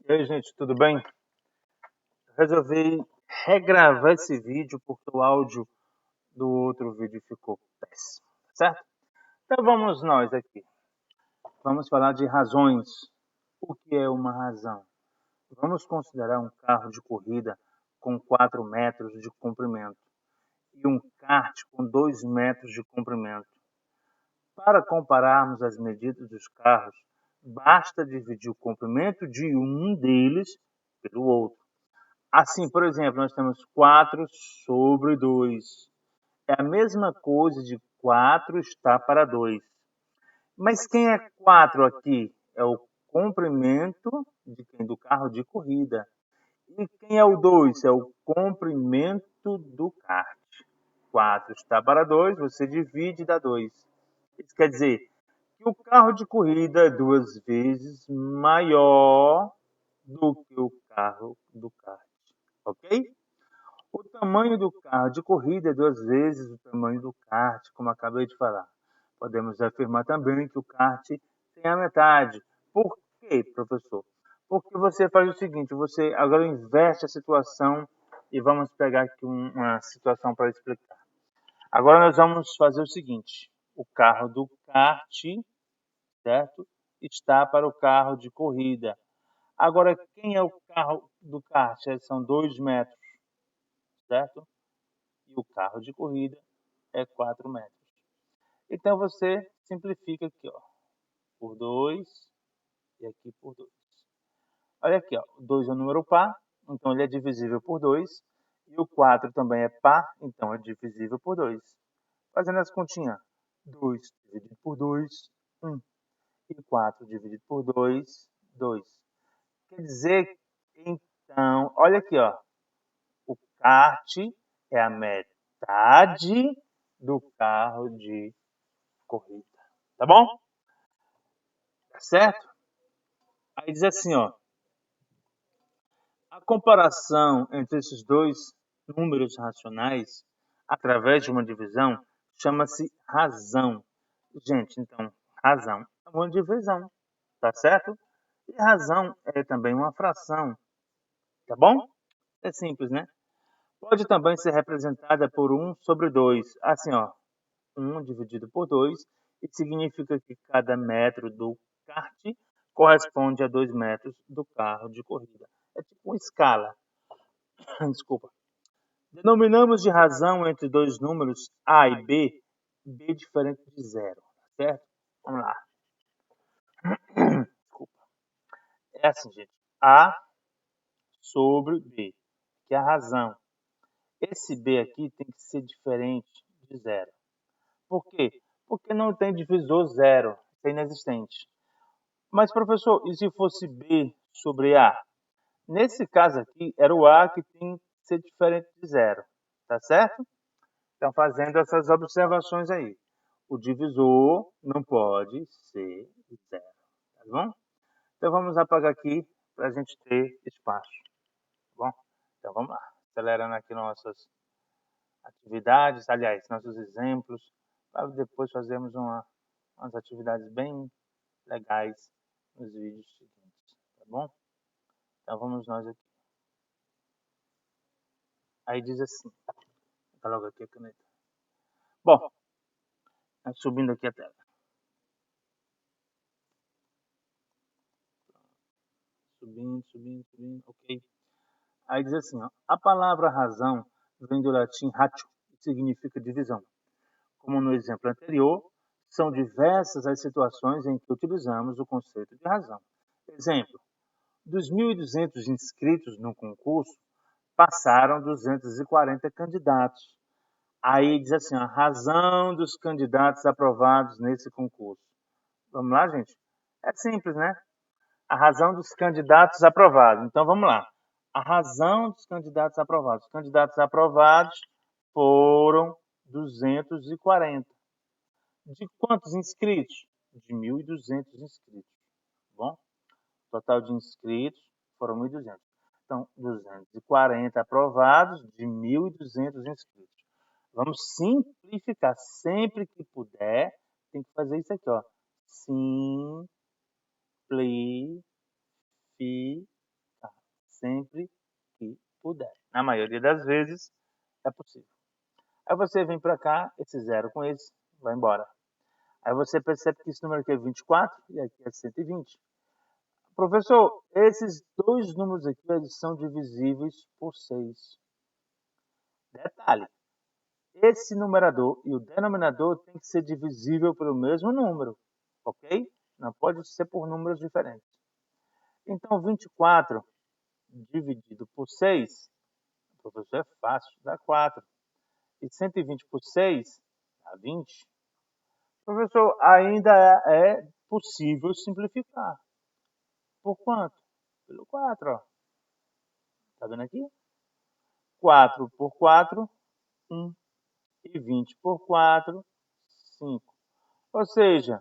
E aí, gente, tudo bem? Resolvi regravar esse vídeo porque o áudio do outro vídeo ficou péssimo, certo? Então vamos nós aqui. Vamos falar de razões. O que é uma razão? Vamos considerar um carro de corrida com 4 metros de comprimento e um kart com 2 metros de comprimento. Para compararmos as medidas dos carros, basta dividir o comprimento de um deles pelo outro. Assim, por exemplo, nós temos 4 sobre 2. É a mesma coisa de 4 está para 2. Mas quem é 4 aqui? É o comprimento de quem? Do carro de corrida. E quem é o 2? É o comprimento do kart. 4 está para 2, você divide e dá 2. Isso quer dizer que o carro de corrida é 2 vezes maior do que o carro do kart. Ok? O tamanho do carro de corrida é 2 vezes o tamanho do kart, como acabei de falar. Podemos afirmar também que o kart tem a metade. Por quê, professor? Porque você faz o seguinte, você agora inverte a situação e vamos pegar aqui uma situação para explicar. Agora nós vamos fazer o seguinte, o carro do kart, certo? Está para o carro de corrida. Agora, quem é o carro do kart? São 2 metros, certo? E o carro de corrida é 4 metros. Então você simplifica aqui, ó, por 2 e aqui por 2. Olha aqui, ó, 2 é um número par, então ele é divisível por 2. E o 4 também é par, então é divisível por 2. Fazendo as continhas, 2 dividido por 2, 1. E 4 dividido por 2, 2. Quer dizer, então, olha aqui, ó, o kart é a metade do carro de corrida. Tá bom? Tá certo? Aí diz assim, ó. A comparação entre esses dois números racionais, através de uma divisão, chama-se razão. Gente, então, razão é uma divisão, tá certo? E razão é também uma fração, tá bom? É simples, né? Pode também ser representada por 1 sobre 2. Assim, ó, 1 dividido por 2, e significa que cada metro do kart corresponde a 2 metros do carro de corrida. É tipo uma escala. Desculpa. Denominamos de razão entre dois números A e B, B diferente de zero, certo? Vamos lá. Desculpa. É assim, gente. A sobre B, que é a razão. Esse B aqui tem que ser diferente de zero. Por quê? Porque não tem divisor zero, é inexistente. Mas, professor, e se fosse B sobre A? Nesse caso aqui, era o A que tem que ser diferente de zero, tá certo? Então, fazendo essas observações aí. O divisor não pode ser zero, tá bom? Então, vamos apagar aqui para a gente ter espaço, tá bom? Então, vamos lá. Acelerando aqui nossas atividades, aliás, nossos exemplos, para depois fazermos umas atividades bem legais nos vídeos seguintes, tá bom? Então, vamos nós aqui. Aí diz assim, vou colocar aqui a caneta. Bom, subindo aqui a tela. Subindo, ok. Aí diz assim, ó, a palavra razão vem do latim ratio, que significa divisão. Como no exemplo anterior, são diversas as situações em que utilizamos o conceito de razão. Exemplo, dos 1.200 inscritos no concurso, passaram 240 candidatos. Aí diz assim, a razão dos candidatos aprovados nesse concurso. Vamos lá, gente? É simples, né? A razão dos candidatos aprovados. Então, vamos lá. A razão dos candidatos aprovados. Os candidatos aprovados foram 240. De quantos inscritos? De 1.200 inscritos. Bom, o total de inscritos foram 1.200. Então, 240 aprovados de 1.200 inscritos. Vamos simplificar. Sempre que puder, tem que fazer isso aqui, ó. Simplificar. sempre que puder. Na maioria das vezes, é possível. Aí você vem para cá, esse 0 com esse, vai embora. Aí você percebe que esse número aqui é 24 e aqui é 120. Professor, esses dois números aqui eles são divisíveis por 6. Detalhe, esse numerador e o denominador tem que ser divisível pelo mesmo número, ok? Não pode ser por números diferentes. Então, 24 dividido por 6, professor, é fácil, dá 4. E 120 por 6, dá 20. Professor, ainda é possível simplificar. Por quanto? Pelo 4, ó. Tá vendo aqui? 4 por 4, 1. E 20 por 4, 5. Ou seja,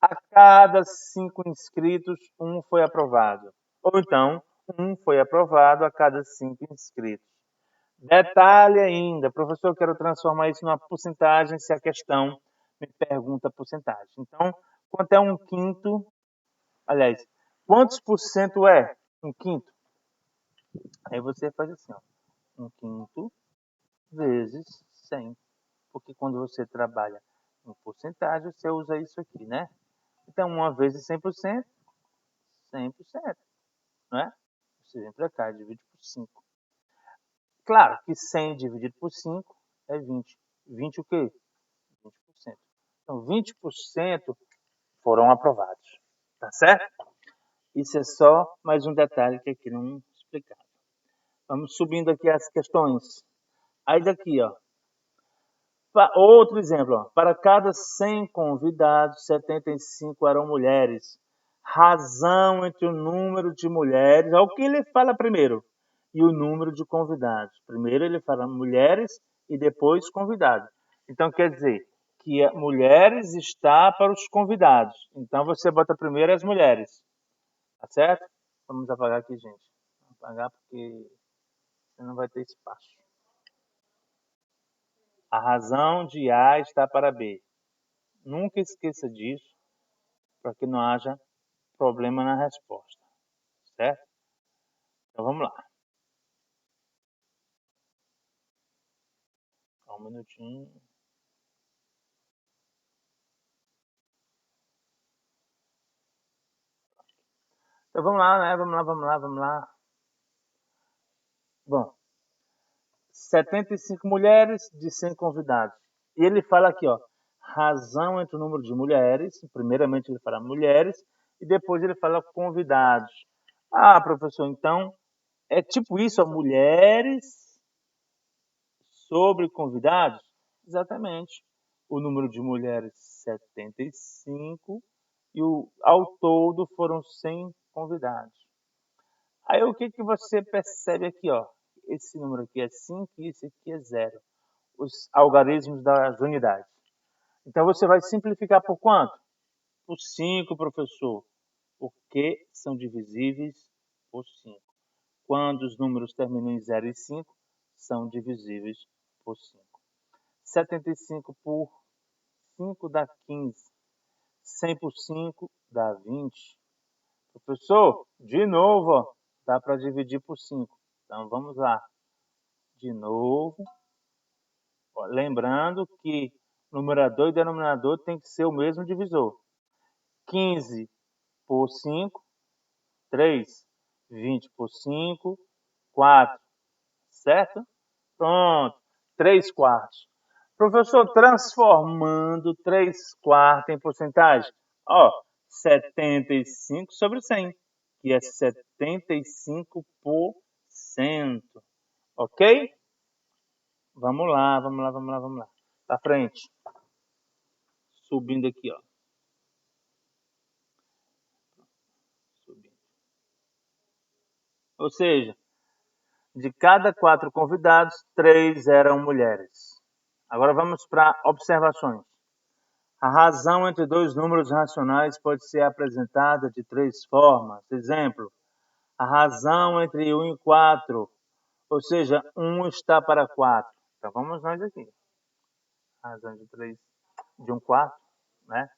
a cada 5 inscritos, 1 foi aprovado. Ou então, 1 foi aprovado a cada 5 inscritos. Detalhe ainda, professor, eu quero transformar isso numa porcentagem se a questão me pergunta porcentagem. Então, quanto é 1/5? Aliás, quantos por cento é 1/5? Aí você faz assim, ó, 1/5 vezes 100. Porque quando você trabalha em porcentagem, você usa isso aqui, né? Então, 1 vezes 100%, 100%, não é? Você vem para cá, divide por 5. Claro que 100 dividido por 5 é 20. 20 o quê? 20%. Então, 20% foram aprovados. Tá certo? Isso é só mais um detalhe que aqui não explicava. Vamos subindo aqui as questões. Aí daqui, ó. Outro exemplo, ó. Para cada 100 convidados, 75 eram mulheres. Razão entre o número de mulheres, é o que ele fala primeiro, e o número de convidados. Primeiro ele fala mulheres e depois convidados. Então quer dizer que mulheres está para os convidados. Então você bota primeiro as mulheres. Tá certo? Vamos apagar aqui, gente. Vou apagar porque não vai ter espaço. A razão de A está para B. Nunca esqueça disso, para que não haja problema na resposta. Certo? Então vamos lá. Só um minutinho. Então vamos lá, né? Vamos lá. Bom, 75 mulheres de 100 convidados. E ele fala aqui, ó, razão entre o número de mulheres. Primeiramente ele fala mulheres e depois ele fala convidados. Ah, professor, então é tipo isso, ó, mulheres sobre convidados? Exatamente. O número de mulheres 75 e ao todo foram 100 convidados. Aí o que você percebe aqui, ó? Esse número aqui é 5 e esse aqui é 0. Os algarismos das unidades. Então você vai simplificar por quanto? Por 5, professor. Porque são divisíveis por 5. Quando os números terminam em 0 e 5, são divisíveis por 5. 75 por 5 dá 15. 100 por 5 dá 20. Professor, de novo, ó, dá para dividir por 5. Então, vamos lá. De novo. Ó, lembrando que numerador e denominador tem que ser o mesmo divisor. 15 por 5, 3. 20 por 5, 4. Certo? Pronto. 3 quartos. Professor, transformando 3 quartos em porcentagem. Ó, 75 sobre 100, que é 75%. Ok? Vamos lá. Pra frente. Subindo aqui, ó. Subindo. Ou seja, de cada 4 convidados, 3 eram mulheres. Agora vamos para observações. A razão entre dois números racionais pode ser apresentada de 3 formas. Exemplo, a razão entre 1 e 4, ou seja, 1 está para 4. Então vamos nós aqui. A razão de 3 de 1 quarto, né?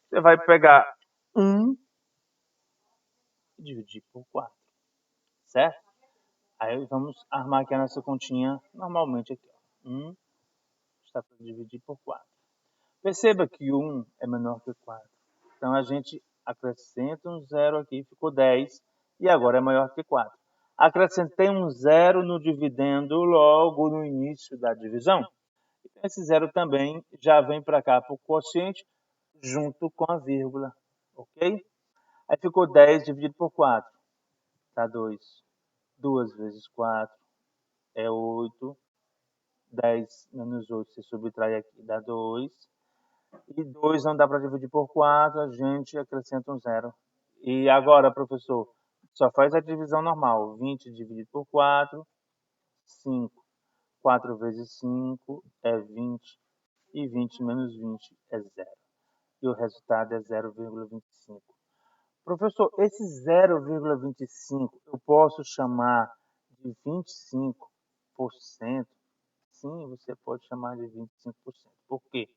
Você vai pegar 1 e dividir por 4, certo? Aí vamos armar aqui a nossa continha normalmente aqui. 1 está para dividir por 4. Perceba que 1 é menor que 4. Então a gente acrescenta um zero aqui, ficou 10. E agora é maior que 4. Acrescentei um zero no dividendo logo no início da divisão. Esse zero também já vem para cá para o quociente junto com a vírgula. Ok? Aí ficou 10 dividido por 4. Dá 2. 2 vezes 4 é 8. 10 menos 8 se subtrai aqui dá 2. E 2 não dá para dividir por 4, a gente acrescenta um zero. E agora, professor, só faz a divisão normal. 20 dividido por 4, 5. 4 vezes 5 é 20. E 20 menos 20 é 0. E o resultado é 0,25. Professor, esse 0,25 eu posso chamar de 25%? Sim, você pode chamar de 25%. Por quê?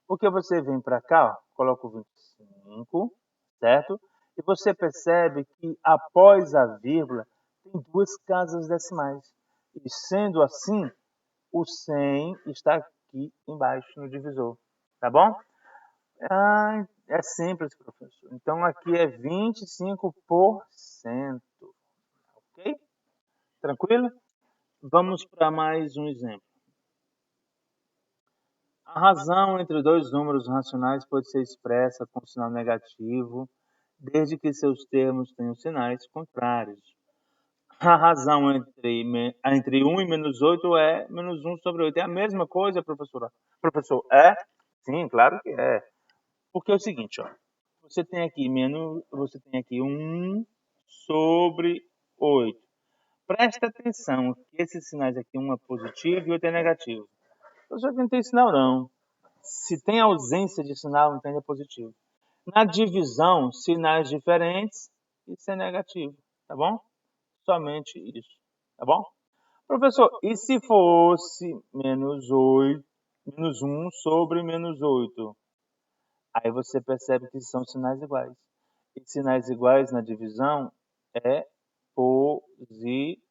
Porque você vem para cá, ó, coloca o 25, certo? E você percebe que após a vírgula tem duas casas decimais. E sendo assim, o 100 está aqui embaixo no divisor. Tá bom? Ah, é simples, professor. Então aqui é 25%. Ok? Tranquilo? Vamos para mais um exemplo. A razão entre dois números racionais pode ser expressa com sinal negativo, desde que seus termos tenham sinais contrários. A razão entre 1 e menos 8 é menos 1 sobre 8. É a mesma coisa, professora? Professor, é? Sim, claro que é. Porque é o seguinte, ó. Você tem aqui 1 sobre 8. Presta atenção que esses sinais aqui, um é positivo e o outro é negativo. Professor, não tem sinal não. Se tem ausência de sinal, não tem positivo. Na divisão, sinais diferentes, isso é negativo, tá bom? Somente isso, tá bom? Professor, e se fosse menos 8, menos 1 sobre menos 8? Aí você percebe que são sinais iguais. E sinais iguais na divisão é positivo.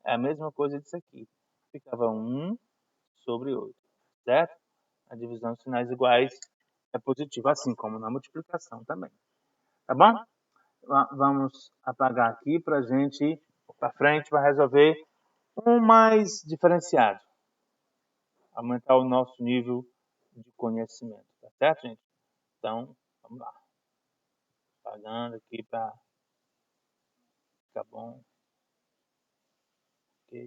É a mesma coisa disso aqui. Ficava 1 sobre 8, certo? A divisão de sinais iguais é positiva, assim como na multiplicação também. Tá bom? Vamos apagar aqui para a gente ir para frente, para resolver um mais diferenciado. Aumentar o nosso nível de conhecimento. Tá certo, gente? Então, vamos lá. Apagando aqui para ficar bom. Ok.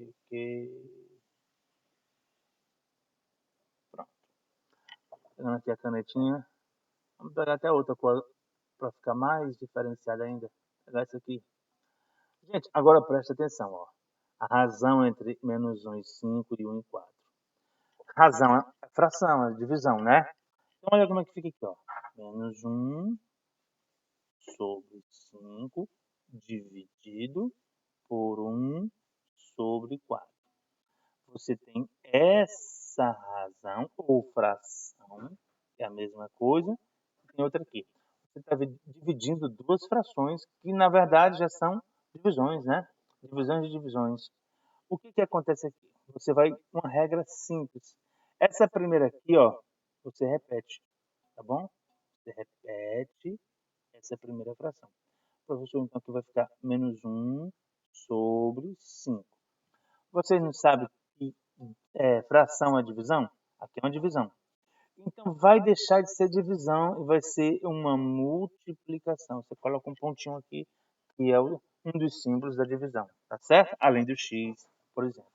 Pronto. Pegando aqui a canetinha. Vamos pegar até outra cor para ficar mais diferenciado ainda. Vou pegar isso aqui. Gente, agora presta atenção, ó. A razão entre menos 1 e 5 e 1 e 4. Razão é fração, é divisão, né? Então olha como é que fica aqui, ó. Menos 1 sobre 5 dividido por 1 sobre 4. Você tem essa razão ou fração, que é a mesma coisa, tem outra aqui. Você está dividindo duas frações que, na verdade, já são divisões, né? Divisões de divisões. O que acontece aqui? Você vai com uma regra simples. Essa primeira aqui, ó, você repete, tá bom? Você repete essa primeira fração. Professor, então aqui vai ficar menos 1 sobre 5. Vocês não sabem que fração é divisão? Aqui é uma divisão. Então vai deixar de ser divisão e vai ser uma multiplicação. Você coloca um pontinho aqui, que é um dos símbolos da divisão, tá certo? Além do x, por exemplo.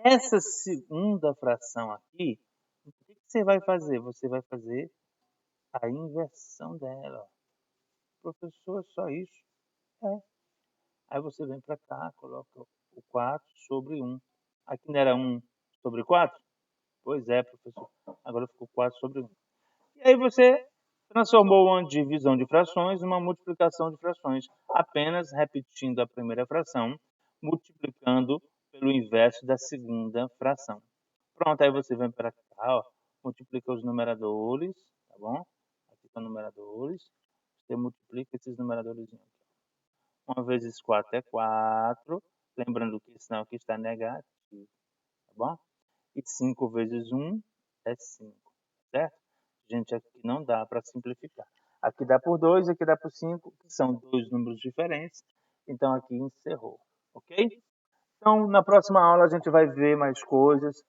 Essa segunda fração aqui, o que você vai fazer? Você vai fazer a inversão dela. Professor, é só isso? É. Aí você vem para cá, coloca o 4 sobre 1. Aqui não era 1 sobre 4? Pois é, professor. Agora ficou 4 sobre 1. E aí você transformou uma divisão de frações em uma multiplicação de frações, apenas repetindo a primeira fração, multiplicando pelo inverso da segunda fração. Pronto, aí você vem para cá, ó, multiplica os numeradores, tá bom? Aqui são numeradores, você multiplica esses numeradores aqui. 1 vezes 4 é 4. Lembrando que esse sinal aqui está negativo, tá bom? E 5 vezes 1 é 5, certo? Gente, aqui não dá para simplificar. Aqui dá por 2, aqui dá por 5, que são dois números diferentes. Então, aqui encerrou, ok? Então, na próxima aula a gente vai ver mais coisas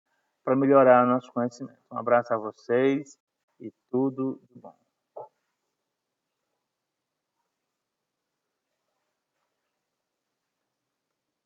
para melhorar nosso conhecimento. Um abraço a vocês e tudo de bom.